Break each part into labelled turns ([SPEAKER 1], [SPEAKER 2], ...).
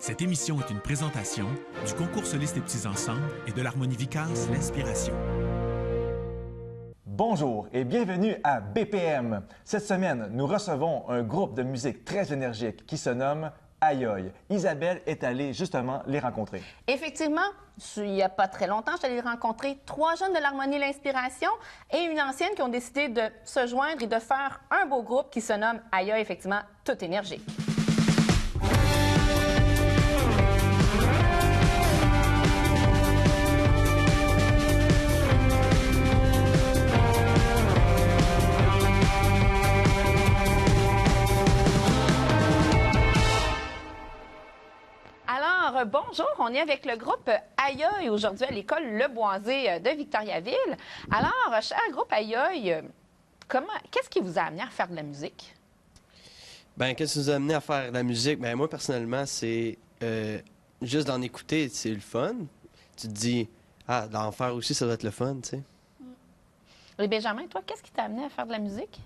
[SPEAKER 1] Cette émission est une présentation du concours Solistes et Petits Ensembles et de l'harmonie Vicace L'Inspiration.
[SPEAKER 2] Bonjour et bienvenue à BPM. Cette semaine, nous recevons un groupe de musique très énergique qui se nomme Aïe Aïe. Isabelle est allée justement les rencontrer.
[SPEAKER 3] Effectivement, il n'y a pas très longtemps, je suis allée rencontrer 3 jeunes de l'harmonie L'Inspiration et une ancienne qui ont décidé de se joindre et de faire un beau groupe qui se nomme Aïe Aïe, effectivement, tout énergique. Alors, bonjour, on est avec le groupe Aïe Aïe aujourd'hui à l'école Le Boisé de Victoriaville. Alors, cher groupe Aïe Aïe, qu'est-ce qui vous a amené à faire de la musique?
[SPEAKER 4] Ben, qu'est-ce qui nous a amené à faire de la musique? Ben, moi, personnellement, c'est juste d'en écouter, c'est le fun. Tu te dis, ah, d'en faire aussi, ça doit être le fun, tu sais.
[SPEAKER 3] Et Benjamin, toi, qu'est-ce qui t'a amené à faire de la musique?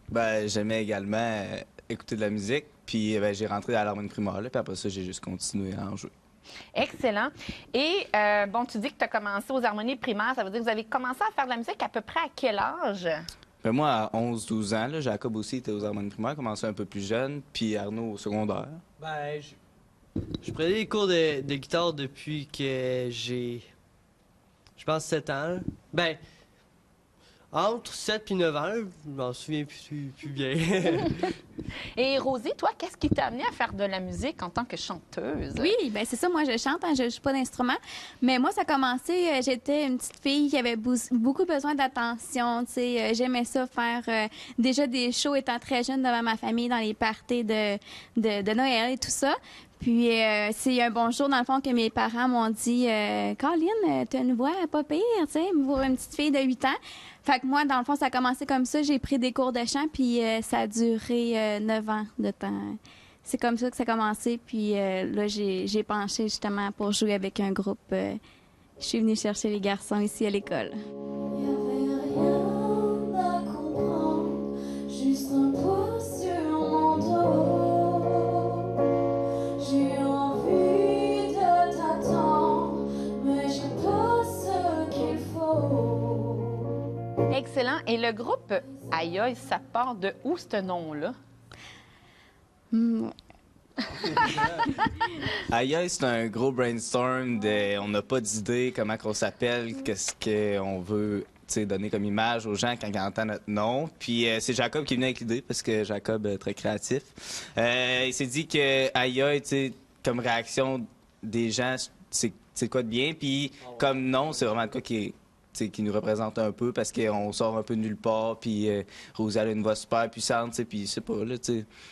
[SPEAKER 5] Ben, j'aimais également écouter de la musique, puis ben, j'ai rentré à l'harmonie primaire, là, puis après ça, j'ai juste continué à en jouer.
[SPEAKER 3] Excellent. Et bon, tu dis que tu as commencé aux harmonies primaires, ça veut dire que vous avez commencé à faire de la musique à peu près à quel âge?
[SPEAKER 5] Ben, moi, à 11-12 ans, là, Jacob aussi était aux harmonies primaires, commencé un peu plus jeune, puis Arnaud au secondaire.
[SPEAKER 4] Ben, je prenais des cours de guitare depuis que j'ai, je pense, 7 ans. Là. Ben, entre 7 et 9 ans, je m'en souviens plus bien.
[SPEAKER 3] Et Rosie, toi, qu'est-ce qui t'a amené à faire de la musique en tant que chanteuse?
[SPEAKER 6] Oui, bien c'est ça. Moi, je chante, hein, je ne joue pas d'instrument. Mais moi, ça a commencé, j'étais une petite fille qui avait beaucoup besoin d'attention. Tu sais, j'aimais ça faire déjà des shows étant très jeune devant ma famille dans les parties de Noël et tout ça. Puis, c'est un bon jour, dans le fond, que mes parents m'ont dit « Caroline, t'as une voix pas pire, tu sais, pour une petite fille de 8 ans. » Fait que moi, dans le fond, ça a commencé comme ça. J'ai pris des cours de chant, puis ça a duré 9 ans de temps. C'est comme ça que ça a commencé. Puis là, j'ai penché justement pour jouer avec un groupe. Je suis venue chercher les garçons ici à l'école.
[SPEAKER 7] Juste un poids sur mon dos. J'ai envie de t'attendre, mais j'ai pas ce qu'il faut.
[SPEAKER 3] Excellent. Et le groupe Aïe Aïe, ça part de où, ce nom-là?
[SPEAKER 5] Aïe aïe, c'est un gros brainstorm on n'a pas d'idée comment on s'appelle, qu'est-ce qu'on veut donner comme image aux gens quand ils entendent notre nom. Puis c'est Jacob qui est venu avec l'idée parce que Jacob est très créatif. Il s'est dit que aïe aïe, comme réaction des gens, c'est quoi de bien. Puis comme nom, c'est vraiment de quoi qui nous représente un peu parce qu'on sort un peu de nulle part. Puis Rosie a une voix super puissante, puis c'est pas là,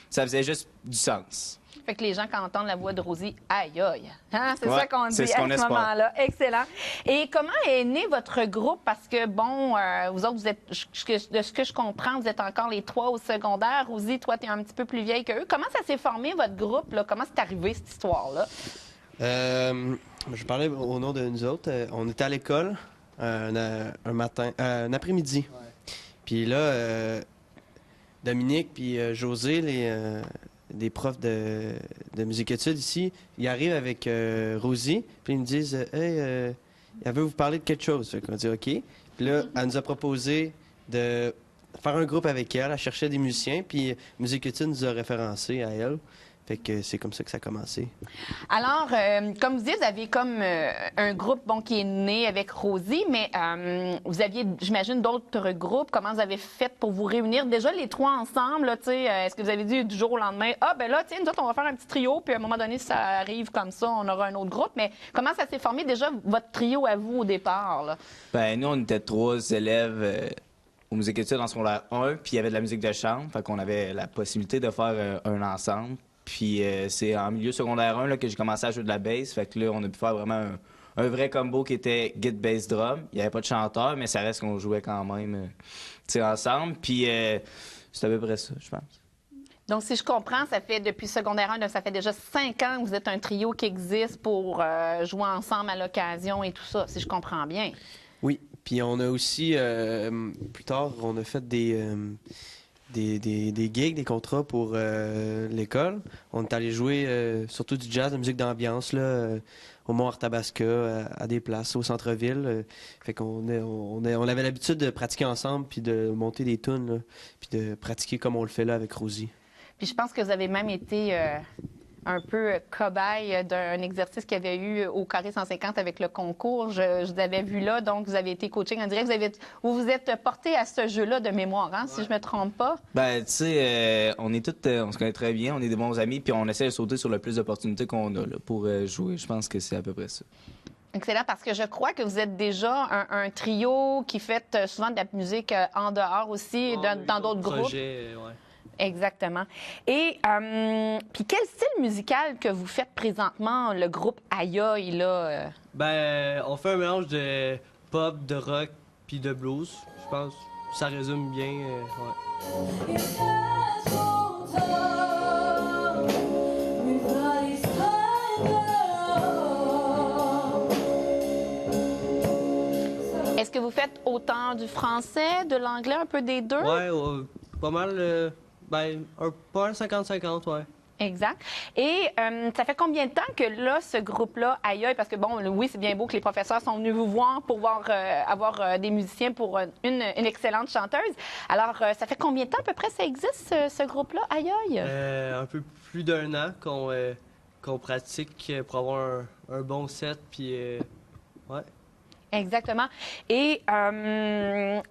[SPEAKER 5] ça faisait juste du sens.
[SPEAKER 3] Fait que les gens, quand entendent la voix de Rosie, aïe aïe. Hein? C'est ça qu'on dit
[SPEAKER 5] c'est ce qu'on
[SPEAKER 3] à ce
[SPEAKER 5] espère.
[SPEAKER 3] moment-là. Excellent. Et comment est né votre groupe? Parce que, bon, vous autres, vous êtes, de ce que je comprends, vous êtes encore les 3 au secondaire. Rosie, toi, tu es un petit peu plus vieille qu'eux. Comment ça s'est formé, votre groupe? Là? Comment c'est arrivé, cette histoire-là?
[SPEAKER 4] Je parlais au nom de nous autres. On était à l'école un matin, un après-midi. Ouais. Puis là, Dominique puis José, des profs de musique-études ici, ils arrivent avec Rosie, puis ils me disent « Hey, elle veut vous parler de quelque chose. » Fait qu'on dit « OK. » Puis là, elle nous a proposé de faire un groupe avec elle. Elle cherchait des musiciens, puis musique-études nous a référencés à elle. Fait que c'est comme ça que ça a commencé.
[SPEAKER 3] Alors, comme vous dites, vous avez comme un groupe qui est né avec Rosie, mais vous aviez, j'imagine, d'autres groupes. Comment vous avez fait pour vous réunir? Déjà, les 3 ensemble, est-ce que vous avez dit du jour au lendemain, ah, ben là, tiens, nous autres, on va faire un petit trio, puis à un moment donné, si ça arrive comme ça, on aura un autre groupe. Mais comment ça s'est formé déjà, votre trio à vous, au départ? Là?
[SPEAKER 5] Ben, nous, on était 3 élèves aux musiques-études en secondaire 1, puis il y avait de la musique de chambre, fait qu'on avait la possibilité de faire un ensemble. Puis c'est en milieu secondaire 1 là, que j'ai commencé à jouer de la bass. Fait que là, on a pu faire vraiment un vrai combo qui était guitare, bass, drum. Il n'y avait pas de chanteur, mais ça reste qu'on jouait quand même ensemble. Puis c'est à peu près ça, je pense.
[SPEAKER 3] Donc, si je comprends, ça fait depuis secondaire 1, donc ça fait déjà 5 ans que vous êtes un trio qui existe pour jouer ensemble à l'occasion et tout ça, si je comprends bien.
[SPEAKER 4] Oui, puis on a aussi, plus tard, on a fait des gigs, des contrats pour l'école. On est allé jouer surtout du jazz, de la musique d'ambiance, là, au Mont-Arthabasca, à des places, au centre-ville. Fait qu'on on avait l'habitude de pratiquer ensemble, puis de monter des tunes, là, puis de pratiquer comme on le fait là avec Rosie.
[SPEAKER 3] Puis je pense que vous avez même été un peu cobaye d'un exercice qu'il y avait eu au Carré 150 avec le concours. Je vous avais vu là, donc vous avez été coaching en direct. Vous vous êtes porté à ce jeu-là de mémoire, hein, si je me trompe pas.
[SPEAKER 5] Ben, tu sais, on est tous, on se connaît très bien, on est des bons amis, puis on essaie de sauter sur le plus d'opportunités qu'on a là, pour jouer. Je pense que c'est à peu près ça.
[SPEAKER 3] Excellent, parce que je crois que vous êtes déjà un trio qui fait souvent de la musique en dehors aussi, dans d'autres groupes.
[SPEAKER 8] Ouais.
[SPEAKER 3] Exactement. Et puis quel style musical que vous faites présentement, le groupe Aïe Aïe, là?
[SPEAKER 8] Ben, on fait un mélange de pop, de rock puis de blues. Je pense que ça résume bien. Ouais.
[SPEAKER 7] Il fait trop tard, mais pas distraire.
[SPEAKER 3] Est-ce que vous faites autant du français, de l'anglais, un peu des deux?
[SPEAKER 8] Ouais, pas mal. Ben, pas mal 50-50, ouais.
[SPEAKER 3] Exact. Et ça fait combien de temps que là, ce groupe-là, Aïe Aïe, parce que bon, oui, c'est bien beau que les professeurs sont venus vous voir pour avoir des musiciens pour une excellente chanteuse. Alors, ça fait combien de temps à peu près ça existe, ce groupe-là, Aïe Aïe?
[SPEAKER 8] Un peu plus d'un an qu'on pratique pour avoir un bon set, puis ouais.
[SPEAKER 3] Exactement. Et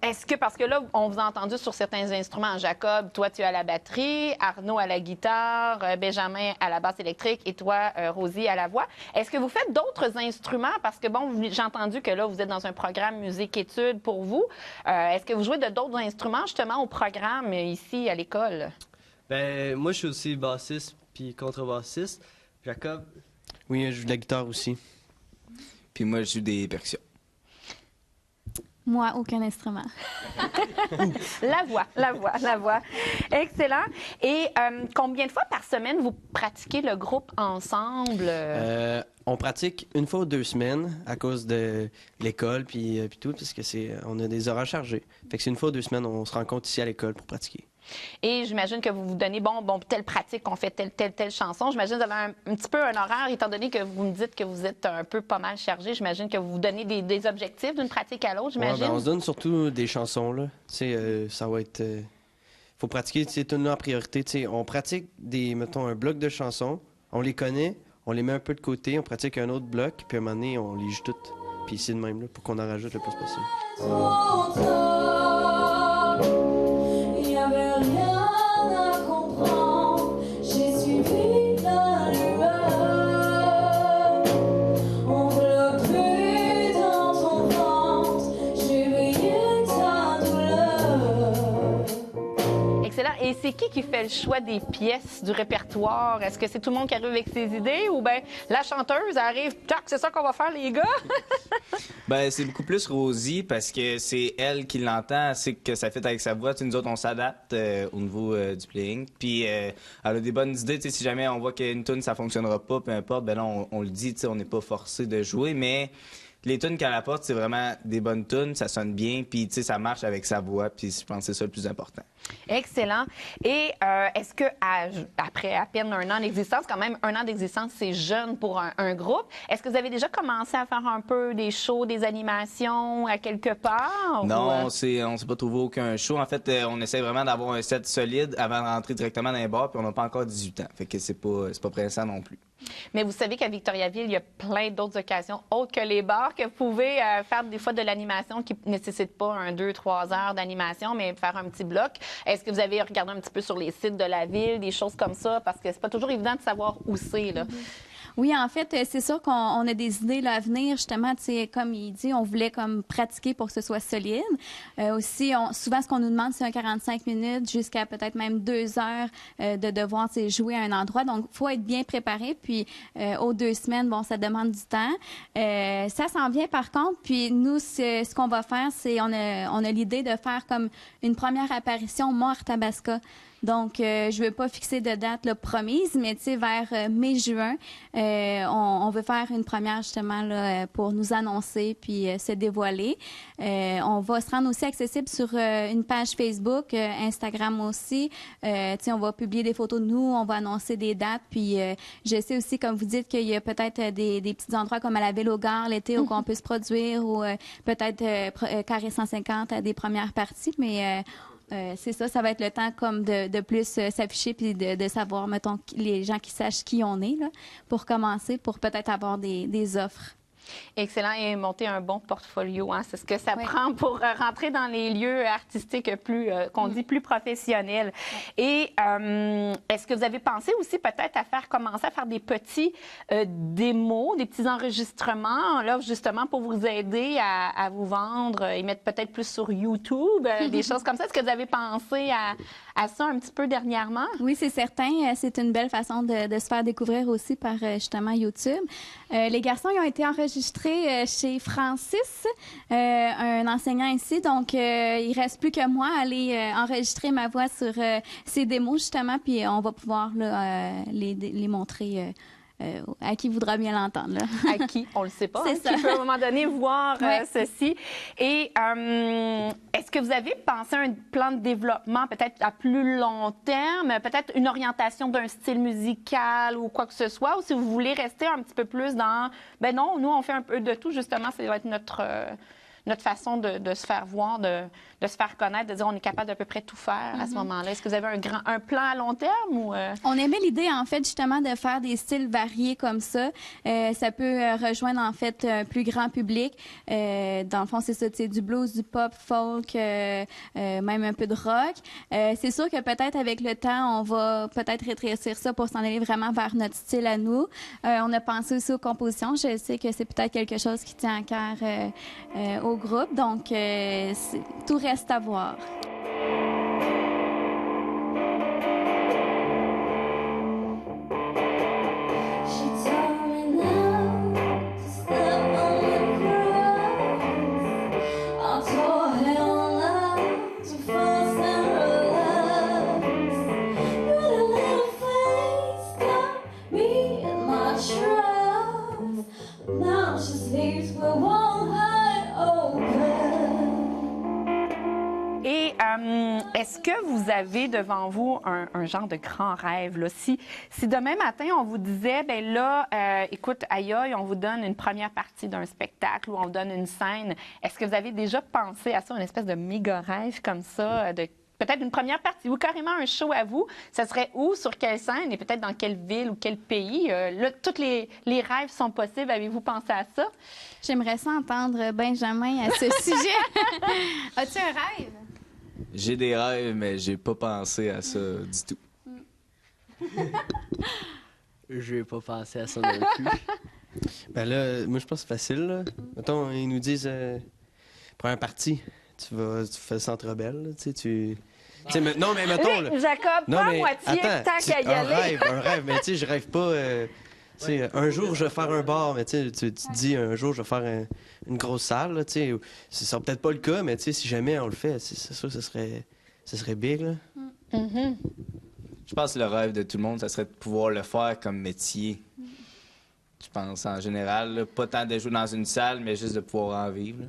[SPEAKER 3] est-ce que, parce que là, on vous a entendu sur certains instruments, Jacob, toi, tu as la batterie, Arnaud à la guitare, Benjamin à la basse électrique et toi, Rosie, à la voix. Est-ce que vous faites d'autres instruments? Parce que, bon, j'ai entendu que là, vous êtes dans un programme musique-études pour vous. Est-ce que vous jouez de d'autres instruments, justement, au programme ici, à l'école?
[SPEAKER 8] Ben, moi, je suis aussi bassiste puis contrebassiste. Jacob?
[SPEAKER 4] Oui, je joue de la guitare aussi.
[SPEAKER 5] Puis moi, je joue des percussions.
[SPEAKER 6] Moi, aucun instrument.
[SPEAKER 3] La voix. Excellent. Et combien de fois par semaine vous pratiquez le groupe ensemble?
[SPEAKER 4] On pratique une fois ou 2 semaines à cause de l'école puis tout, parce que on a des horaires chargés. Fait que c'est une fois ou 2 semaines, on se rencontre ici à l'école pour pratiquer.
[SPEAKER 3] Et j'imagine que vous vous donnez, bon, telle pratique, on fait telle chanson. J'imagine que vous avez un petit peu un horaire, étant donné que vous me dites que vous êtes un peu pas mal chargé. J'imagine que vous vous donnez des objectifs d'une pratique à l'autre, j'imagine.
[SPEAKER 4] Ouais, ben, on se donne surtout des chansons, là. Ça va être... faut pratiquer ces tunes-là en priorité. On pratique mettons, un bloc de chansons, on les connaît, on les met un peu de côté, on pratique un autre bloc, puis à un moment donné, on les joue toutes. Puis c'est de même, là, pour qu'on en rajoute le plus possible.
[SPEAKER 7] Trop tard, il n'y avait rien à comprendre. J'ai suivi la lueur. On l'a plus dans ton ventre. J'ai veillé ta douleur.
[SPEAKER 3] Excellent. Et c'est qui fait le choix des pièces du répertoire? Est-ce que c'est tout le monde qui arrive avec ses idées ou bien la chanteuse arrive, tac, c'est ça qu'on va faire, les gars?
[SPEAKER 5] Ben, c'est beaucoup plus Rosie parce que c'est elle qui l'entend, c'est que ça fait avec sa voix. Tu sais, nous autres, on s'adapte au niveau du playing. Puis elle a des bonnes idées. Tu sais, si jamais on voit qu'une tune ça fonctionnera pas, peu importe, ben là, on le dit, tu sais, on n'est pas forcé de jouer, mais les tunes qu'elle apporte, c'est vraiment des bonnes tunes, ça sonne bien, puis tu sais, ça marche avec sa voix, puis je pense que c'est ça le plus important.
[SPEAKER 3] Excellent. Et est-ce que après à peine un an d'existence, quand même un an d'existence, c'est jeune pour un groupe, est-ce que vous avez déjà commencé à faire un peu des shows, des animations à quelque part?
[SPEAKER 5] Non,
[SPEAKER 3] ou,
[SPEAKER 5] on s'est pas trouvé aucun show. En fait, on essaie vraiment d'avoir un set solide avant de rentrer directement dans les bars, puis on n'a pas encore 18 ans. Fait que c'est pas pressant non plus.
[SPEAKER 3] Mais vous savez qu'à Victoriaville, il y a plein d'autres occasions autres que les bars, que vous pouvez faire des fois de l'animation qui ne nécessite pas 2-3 heures d'animation, mais faire un petit bloc. Est-ce que vous avez regardé un petit peu sur les sites de la ville, des choses comme ça? Parce que c'est pas toujours évident de savoir où c'est, là.
[SPEAKER 6] Oui, en fait, c'est sûr qu'on a des idées là, à venir. Justement, tu sais, comme il dit, on voulait comme pratiquer pour que ce soit solide. Aussi, souvent, ce qu'on nous demande, c'est un 45 minutes jusqu'à peut-être même 2 heures de devoir jouer à un endroit. Donc, il faut être bien préparé. Puis, aux 2 semaines, bon, ça demande du temps. Ça s'en vient, par contre. Puis, nous, ce qu'on va faire, c'est on a l'idée de faire comme une première apparition au Mont-Arthabasca. Donc, je ne veux pas fixer de date là, promise, mais tu sais, vers mai-juin, on veut faire une première justement là, pour nous annoncer puis se dévoiler. On va se rendre aussi accessible sur une page Facebook, Instagram aussi. Tu sais, on va publier des photos de nous, on va annoncer des dates. Puis, je sais aussi, comme vous dites, qu'il y a peut-être des petits endroits comme à la Vélogare l'été où on peut se produire ou peut-être Carré 150 à des premières parties, mais c'est ça, ça va être le temps comme de plus s'afficher puis de savoir, mettons, les gens qui sachent qui on est, là, pour commencer, pour peut-être avoir des offres.
[SPEAKER 3] Excellent, et monter un bon portfolio, hein, c'est ce que ça prend pour rentrer dans les lieux artistiques plus, qu'on dit plus professionnels. Et est-ce que vous avez pensé aussi peut-être à commencer à faire des petits démos, des petits enregistrements, là, justement pour vous aider à vous vendre et mettre peut-être plus sur YouTube, des choses comme ça? Est-ce que vous avez pensé à ça un petit peu dernièrement?
[SPEAKER 6] Oui, c'est certain. C'est une belle façon de se faire découvrir aussi par justement YouTube. Les garçons, ils ont été enregistrés chez Francis, un enseignant ici. Donc, il reste plus que moi à aller enregistrer ma voix sur ces démos, justement, puis on va pouvoir là, les montrer à qui voudra bien l'entendre. Là.
[SPEAKER 3] À qui? On le sait pas.
[SPEAKER 6] C'est ça.
[SPEAKER 3] Qui peut à un moment donné voir ceci. Et est-ce que vous avez pensé à un plan de développement peut-être à plus long terme, peut-être une orientation d'un style musical ou quoi que ce soit, ou si vous voulez rester un petit peu plus dans... Ben non, nous, on fait un peu de tout, justement, ça va être notre façon de se faire voir, de se faire connaître, de dire on est capable d'à peu près tout faire à ce moment-là. Est-ce que vous avez un plan à long terme ou
[SPEAKER 6] On aimait l'idée en fait justement de faire des styles variés comme ça. Ça peut rejoindre en fait un plus grand public. Dans le fond, c'est ça, c'est du blues, du pop, folk, même un peu de rock. C'est sûr que peut-être avec le temps, on va peut-être rétrécir ça pour s'en aller vraiment vers notre style à nous. On a pensé aussi aux compositions. Je sais que c'est peut-être quelque chose qui tient à cœur au groupe. Donc, tout reste à voir.
[SPEAKER 7] She told me now to step on the grass. I told him now to fast and relax. Pretty little face got me in my trance. Now she sleeps with one eye open.
[SPEAKER 3] Et est-ce que vous avez devant vous un genre de grand rêve? Là? Si demain matin, on vous disait, ben là, écoute, aïe, aïe, on vous donne une première partie d'un spectacle ou on vous donne une scène, est-ce que vous avez déjà pensé à ça, une espèce de méga rêve comme ça, de peut-être une première partie ou carrément un show à vous? Ça serait où, sur quelle scène et peut-être dans quelle ville ou quel pays? Là, tous les rêves sont possibles. Avez-vous pensé à ça?
[SPEAKER 6] J'aimerais ça entendre Benjamin à ce sujet. As-tu un rêve?
[SPEAKER 5] J'ai des rêves, mais j'ai pas pensé à ça du tout.
[SPEAKER 8] Je vais pas penser à ça non plus.
[SPEAKER 4] Ben là, moi, je pense que c'est facile. Là. Mettons, ils nous disent, première partie, tu fais le Centre Bell, là, tu sais, non, mais mettons, là.
[SPEAKER 3] Jacob,
[SPEAKER 4] Non,
[SPEAKER 3] pas à
[SPEAKER 4] mais
[SPEAKER 3] moitié,
[SPEAKER 4] attends,
[SPEAKER 3] tant qu'à y aller.
[SPEAKER 4] un rêve, mais tu sais, je rêve pas. Tu sais, un jour, je vais faire un bar, mais tu sais, tu te dis, un jour, je vais faire une grosse salle, là, tu sais. Ce sera peut-être pas le cas, mais tu sais, si jamais on le fait, c'est sûr que ce serait big, là.
[SPEAKER 3] Mhm.
[SPEAKER 5] Je pense que le rêve de tout le monde, ça serait de pouvoir le faire comme métier. Je pense, en général, là, pas tant de jouer dans une salle, mais juste de pouvoir en vivre. Là.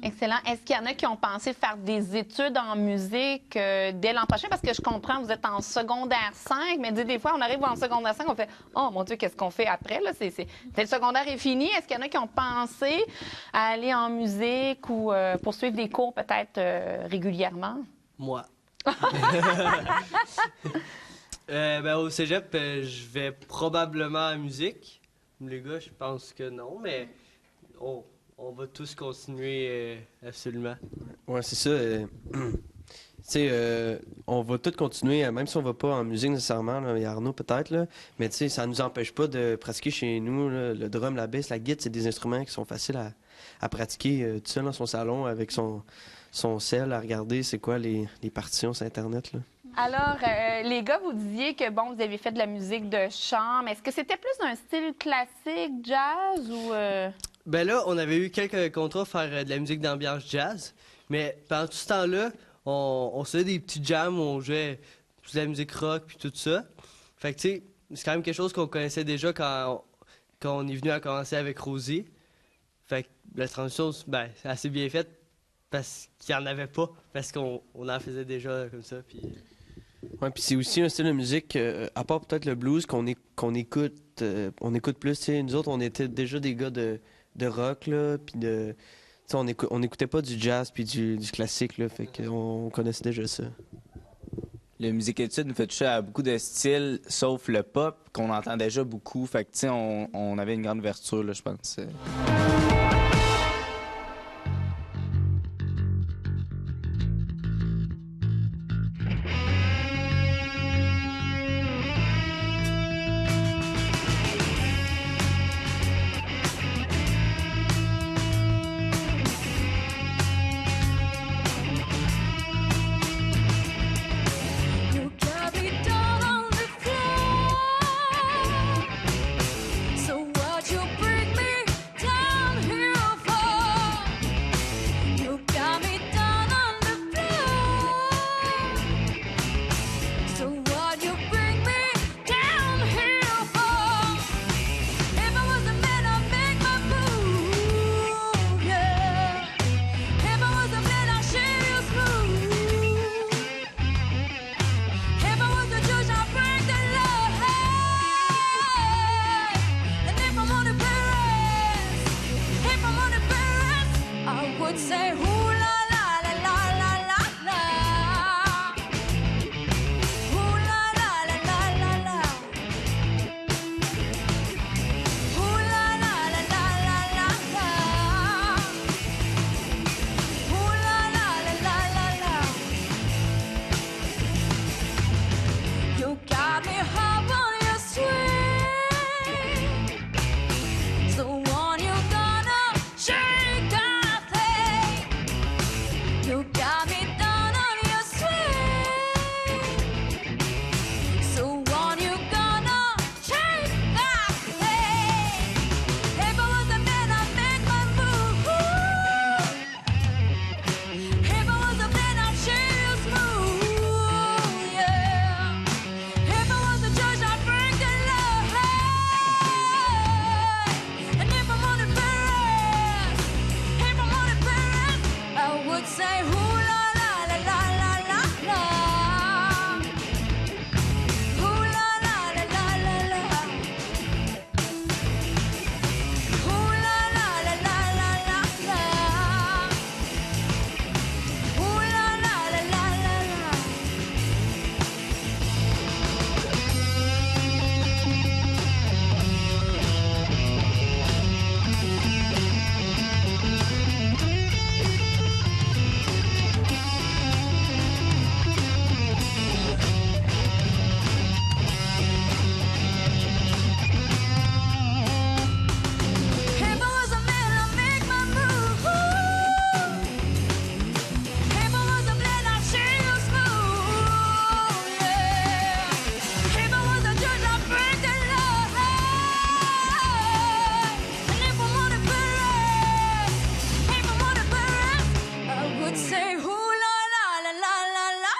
[SPEAKER 3] Excellent. Est-ce qu'il y en a qui ont pensé faire des études en musique dès l'an prochain? Parce que je comprends, vous êtes en secondaire 5, mais des fois, on arrive en secondaire 5, on fait « Oh mon Dieu, qu'est-ce qu'on fait après? » Là, le secondaire est fini. Est-ce qu'il y en a qui ont pensé à aller en musique ou poursuivre des cours peut-être régulièrement?
[SPEAKER 8] Moi. Ben, au cégep, je vais probablement à musique. Les gars, je pense que non, mais on va tous continuer absolument.
[SPEAKER 4] Ouais, c'est ça. Tu sais, on va tous continuer, même si on va pas en musique nécessairement, là, il y a Arnaud peut-être, là, mais tu sais, ça nous empêche pas de pratiquer chez nous. Là, le drum, la basse, la guitare, c'est des instruments qui sont faciles à pratiquer tout seul dans son salon avec son cell, à regarder c'est quoi les partitions sur Internet. Là.
[SPEAKER 3] Alors, les gars, vous disiez que, bon, vous avez fait de la musique de chambre. Est-ce que c'était plus d'un style classique, jazz ou...
[SPEAKER 8] Ben là, on avait eu quelques contrats pour faire de la musique d'ambiance jazz, mais pendant tout ce temps-là, on se faisait des petits jams où on jouait de la musique rock puis tout ça. Fait que tu sais, c'est quand même quelque chose qu'on connaissait déjà quand on est venu à commencer avec Rosie. Fait que la transition, ben, c'est assez bien faite parce qu'il n'y en avait pas, parce qu'on en faisait déjà comme ça. Puis...
[SPEAKER 4] Ouais, puis c'est aussi un style de musique, à part peut-être le blues, qu'on écoute, on écoute plus. Tu sais, nous autres, on était déjà des gars de rock, là, puis de... Tu sais, on n'écoutait pas du jazz puis du classique, là, fait qu'on connaissait déjà ça.
[SPEAKER 5] Le musique étude nous fait toucher à beaucoup de styles, sauf le pop, qu'on entend déjà beaucoup. Fait que, tu sais, on avait une grande ouverture, là, je pense.
[SPEAKER 7] You got me down on the floor. So what you bring me down here for? You got me down on the floor. So what you bring me down here for? If I was a man, I'd make my move, yeah. If I was a man, I'd shave you smooth. If I was a judge, I'd break the law. And if I'm on the Paris, if I'm on the Paris, I would say, ooh la la la la la la la. Ooh la la la la la la. Ooh la la la la la la la. Ooh la la la la la la. You got me hop on your swing. So on you gonna shake that thing. You got me down on your swing. So on you gonna shake that thing. If I was a man, I'd make my move. If I was a man, I'd shave you smooth, yeah. If I was a judge, I'd break the law. And if I'm on the Paris, if I'm on the Paris, I would say, ooh la la la la la la la. Ooh la la la la la la. Ooh la la la la la la la. Ooh la la la la la la. If I was a man, I'd make my move. If I was a man, I'd shave you smooth, yeah. If I was a judge, I'd break the law. And if I'm on the Paris, if I'm on the Paris, I would say, ooh la la la la la la la.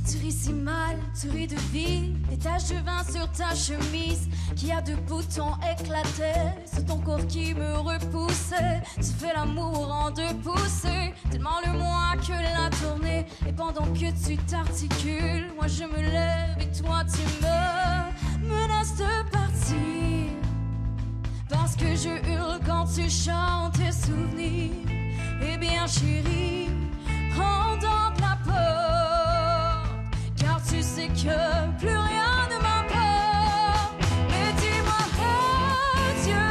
[SPEAKER 7] Tu ris si mal, tu ris de vie, des taches de vin sur ta chemise, qui a deux boutons éclatés, c'est ton corps qui me repoussait. Tu fais l'amour en deux poussées, tellement le moins que la tournée. Et pendant que tu t'articules, moi je me lève et toi tu me menaces de partir. Parce que je hurle quand tu chantes tes souvenirs. Eh bien chérie, prends donc la porte, car tu sais que plus rien ne m'importe. Mais dis-moi adieu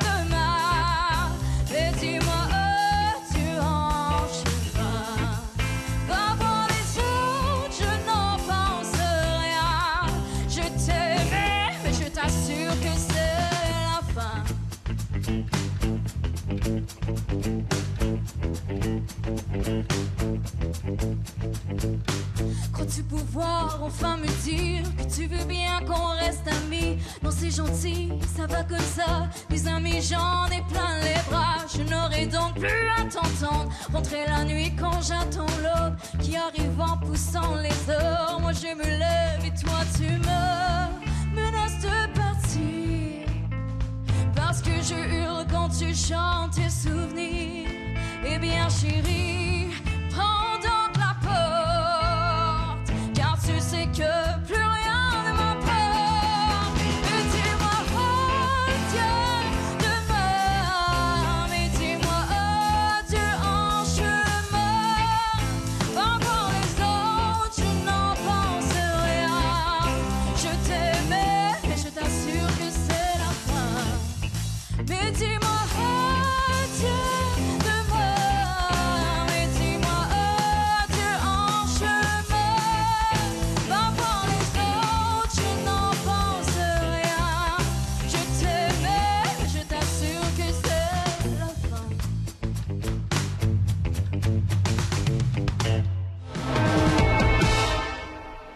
[SPEAKER 7] demain, et dis-moi adieu en chemin. Pas pour les autres, je n'en pense rien. Je t'aimais, mais je t'assure que c'est la fin. Crois-tu Crois-tu pouvoir enfin me dire que tu veux bien qu'on reste amis? Non, c'est gentil, ça va comme ça. Des amis, j'en ai plein les bras. Je n'aurai donc plus à t'entendre rentrer la nuit quand j'attends l'aube qui arrive en poussant les heures. Moi je me lève et toi tu me menaces de partir parce que je hurle quand tu chantes tes souvenirs. Eh bien chérie, prends donc la porte, car tu sais que plus rien ne m'emporte. Et dis-moi, oh Dieu, demain, mais dis-moi, adieu en chemin. Encore les autres, je n'en pense rien. Je t'aimais, mais je t'assure que c'est la fin. Mais dis-moi, adieu.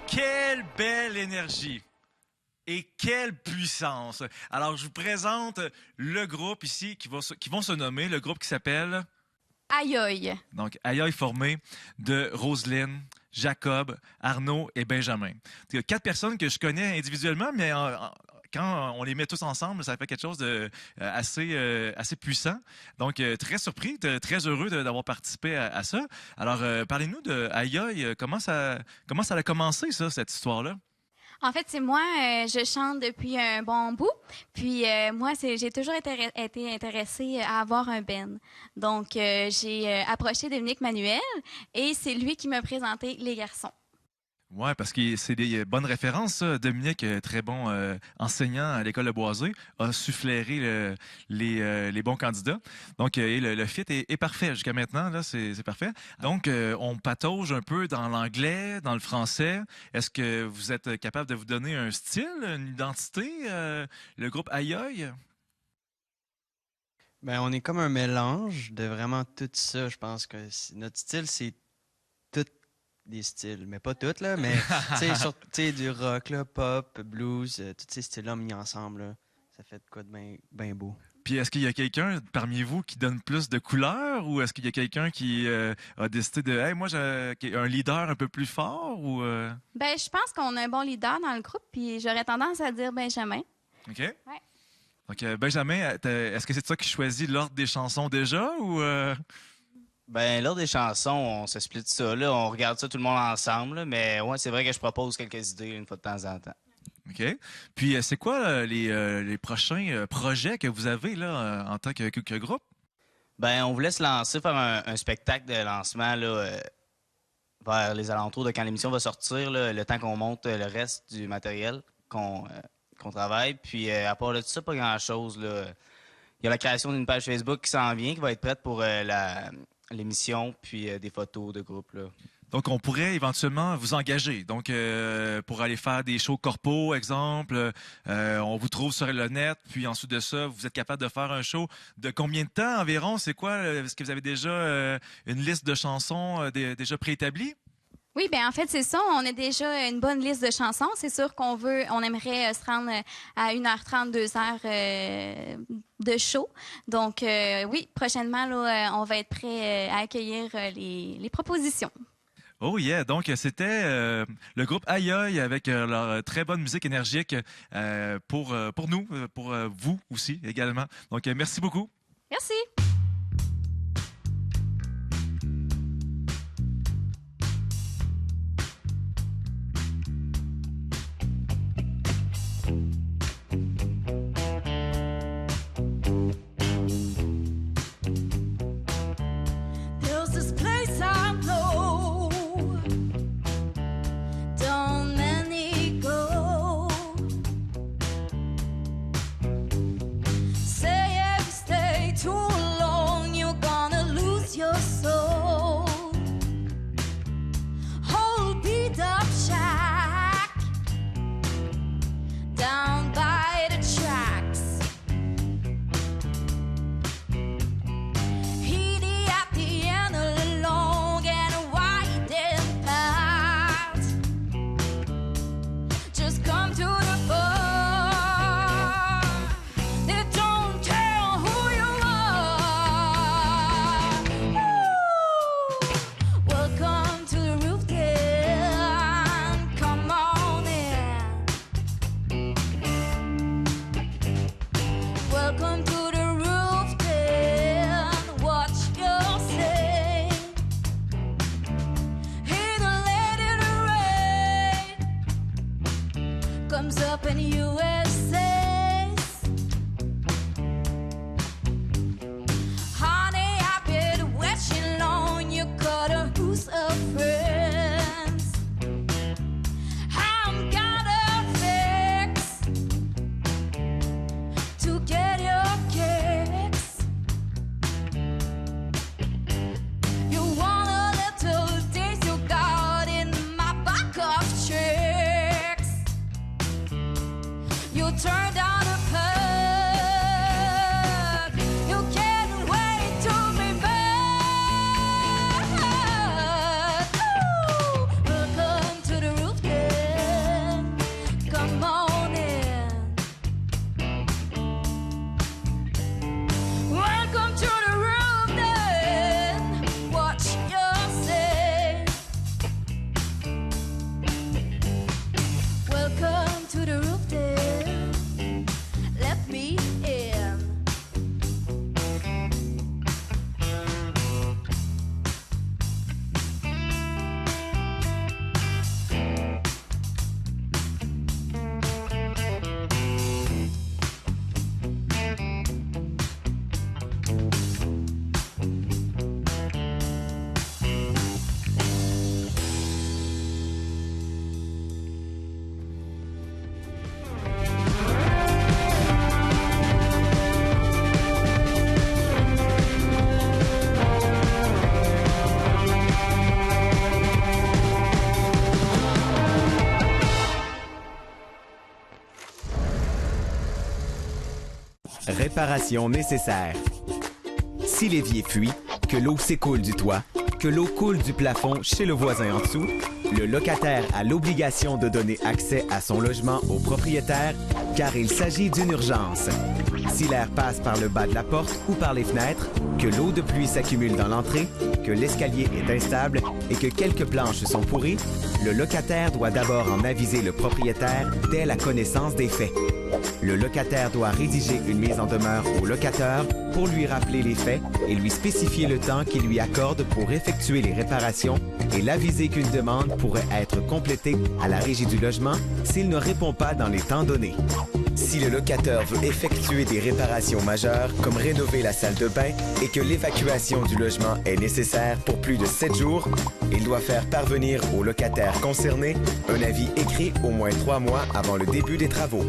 [SPEAKER 9] Quelle belle énergie et quelle puissance! Alors, je vous présente le groupe ici qui vont se nommer, le groupe qui s'appelle...
[SPEAKER 6] Aïe aïe.
[SPEAKER 9] Donc, Aïe aïe formé de Roselyne, Jacob, Arnaud et Benjamin. 4 personnes que je connais individuellement, mais quand on les met tous ensemble, ça fait quelque chose de assez puissant. Donc, très surpris, très heureux d'avoir participé à ça. Alors, parlez-nous de Aïe aïe. Comment ça a commencé, ça, cette histoire-là?
[SPEAKER 6] En fait, c'est moi, je chante depuis un bon bout. Puis moi, j'ai toujours été intéressée à avoir un band. Donc, j'ai approché Dominique Manuel et c'est lui qui m'a présenté Les Garçons.
[SPEAKER 9] Oui, parce que c'est des bonnes références, ça. Dominique, très bon enseignant à l'école de Boisé, a su flairer les bons candidats. Donc, et le fit est parfait jusqu'à maintenant, là, c'est parfait. Donc, on patauge un peu dans l'anglais, dans le français. Est-ce que vous êtes capable de vous donner un style, une identité, le groupe Aïe aïe?
[SPEAKER 4] Ben, on est comme un mélange de vraiment tout ça. Je pense que notre style, c'est tout des styles, mais pas toutes, là, mais tu sais, du rock, là, pop, blues, tous ces styles-là mis ensemble, là, ça fait de quoi de bien beau.
[SPEAKER 9] Puis est-ce qu'il y a quelqu'un parmi vous qui donne plus de couleurs ou est-ce qu'il y a quelqu'un qui a décidé de « Hey, moi, j'ai un leader un peu plus fort » ou...
[SPEAKER 6] Ben, je pense qu'on a un bon leader dans le groupe, puis j'aurais tendance à dire Benjamin.
[SPEAKER 9] OK.
[SPEAKER 6] Ouais.
[SPEAKER 9] Donc, Benjamin, est-ce que c'est toi qui choisis l'ordre des chansons déjà ou...
[SPEAKER 5] Ben, l'ordre des chansons, on se split ça, là. On regarde ça tout le monde ensemble, là, mais ouais, c'est vrai que je propose quelques idées une fois de temps en temps.
[SPEAKER 9] OK. Puis, c'est quoi les prochains projets que vous avez là, en tant que groupe?
[SPEAKER 5] Ben, on voulait se lancer, faire un spectacle de lancement là, vers les alentours de quand l'émission va sortir, là, le temps qu'on monte le reste du matériel qu'on travaille. Puis, à part de tout ça, pas grand-chose, là. Il y a la création d'une page Facebook qui s'en vient, qui va être prête pour l'émission, puis des photos de groupe, là.
[SPEAKER 9] Donc, on pourrait éventuellement vous engager. Donc, pour aller faire des shows corpo, exemple, on vous trouve sur le net, puis ensuite de ça, vous êtes capable de faire un show de combien de temps environ? C'est quoi? Est-ce que vous avez déjà une liste de chansons déjà préétablie?
[SPEAKER 6] Oui, bien en fait, c'est ça. On a déjà une bonne liste de chansons. C'est sûr on aimerait se rendre à 1h30, 2h de show. Donc, oui, prochainement, là, on va être prêt à accueillir les propositions.
[SPEAKER 9] Oh yeah, donc c'était le groupe Aïe aïe avec leur très bonne musique énergique pour nous, pour vous aussi également. Donc merci beaucoup.
[SPEAKER 6] Merci.
[SPEAKER 7] Too comes up and USA says, honey, I've been watching long, you got a who's a friends. I'm gonna fix to get your kicks. You want a little taste, you got in my back of tricks. You turn down a perk, you can't wait to be back. Ooh, welcome to the roof then, come on in. Welcome to the room then, watch yourself. Welcome to the roof then, let me in.
[SPEAKER 10] Réparation nécessaire. Si l'évier fuit, que l'eau s'écoule du toit, que l'eau coule du plafond chez le voisin en dessous, le locataire a l'obligation de donner accès à son logement au propriétaire car il s'agit d'une urgence. Si l'air passe par le bas de la porte ou par les fenêtres, que l'eau de pluie s'accumule dans l'entrée, que l'escalier est instable et que quelques planches sont pourries, le locataire doit d'abord en aviser le propriétaire dès la connaissance des faits. Le locataire doit rédiger une mise en demeure au locateur pour lui rappeler les faits et lui spécifier le temps qu'il lui accorde pour effectuer les réparations et l'aviser qu'une demande pourrait être complétée à la régie du logement s'il ne répond pas dans les temps donnés. Si le locataire veut effectuer des réparations majeures, comme rénover la salle de bain, et que l'évacuation du logement est nécessaire pour plus de 7 jours, il doit faire parvenir au locataire concerné un avis écrit au moins 3 mois avant le début des travaux.